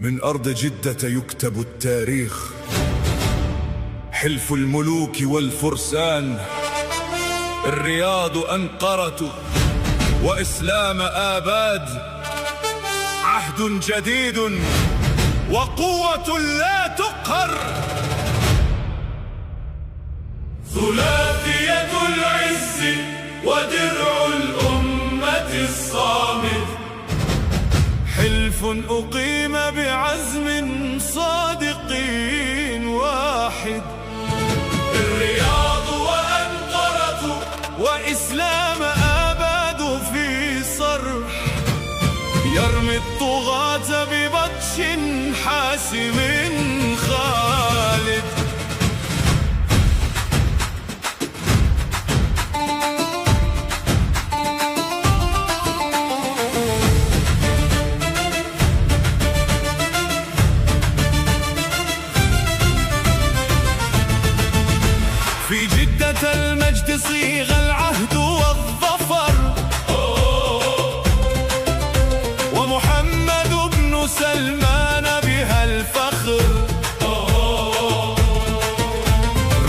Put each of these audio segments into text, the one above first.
من أرض جدة يكتب التاريخ، حلف الملوك والفرسان، الرياض أنقرة وإسلام آباد، عهد جديد وقوة لا تقهر، ثلاثية العز ودرع الأمة الصامد، حلف أقيم بعزم صادق واحد، الرياض وأنقرة وإسلام آباد في صرح، يرمي الطغاة ببطش حاسم خالد. في جدة المجد صيغ العهد والظفر، ومحمد بن سلمان بها الفخر،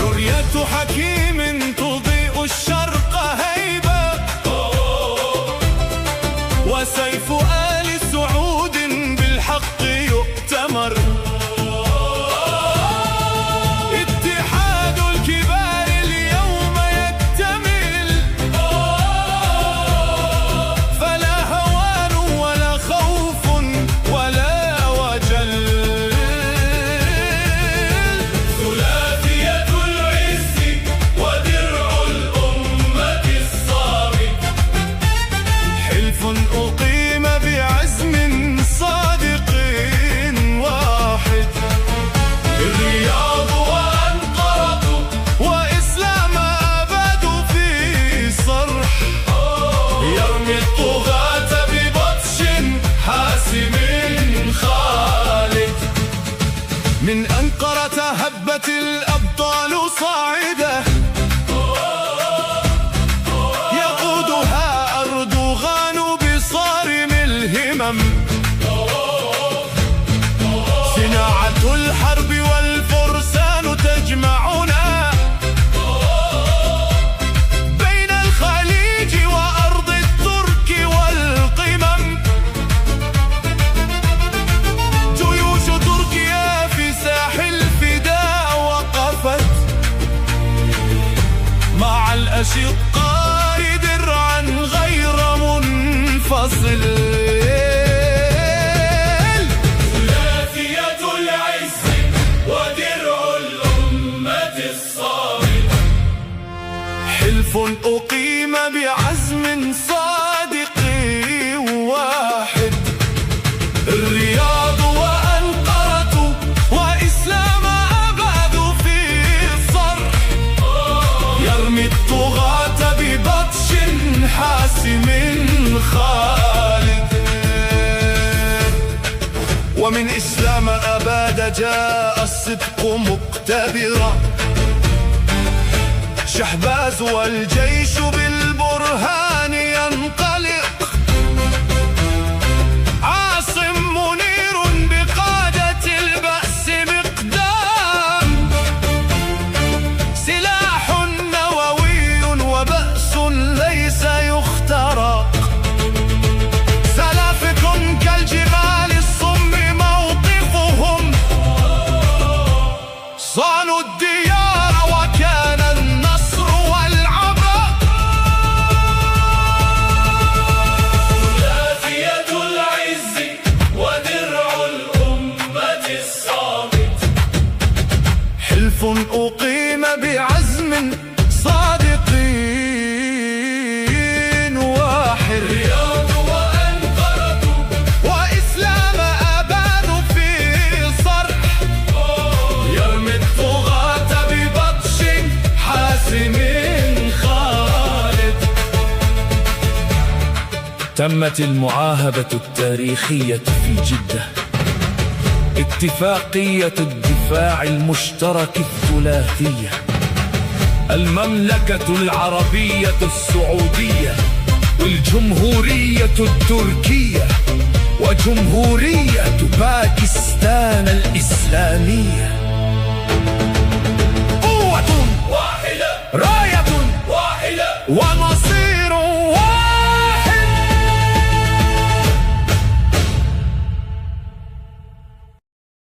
رؤية حكيم تضيء الشرق هيبة، وسيف آل سعود بالحق يؤتمر، أقيم بعزم صادق واحد، الرياض وأنقرة وإسلام آباد في صرح، يرمي الطغاة ببطش حاسم خالد. من أنقرة هبت الأبطال صاعدة، يقودها أردوغان بصارم الهمم، صناعة الحرب والفرسان تجمعنا بين الخليج وأرض الترك والقمم، جيوش تركيا في ساحل الفداء وقفت مع الأشقاء درعا غير منفصل، ثلاثية العز ودرع الأمة الصامد، حلف أقيم بعزم صادق واحد، الرياض وأنقرة وإسلام آباد في صرح، يرمي الطغاة ببطش حاسم خالد. ومن إسلام آباد جاء الصدق مقتبرا، شحباز والجيش بالبرهان ينطلق، عاصم منير بقادة البأس مقدام، سلاح نووي وبأس ليس يخترق، سلافك كالجبال الصم موقفهم، صانوا الديار وكان النصر والعبرة، ثلاثية العز ودرع الأمة الصامد، حلف أقيم بعزم صادق واحد، الرياض وأنقرة وإسلام آباد في صرح، يرمي الطغاة ببطش حاسم خالد. تمت المعاهدة التاريخية في جدة، اتفاقية الدفاع المشترك الثلاثية، المملكة العربية السعودية والجمهورية التركية وجمهورية باكستان. راية واحدة ومصير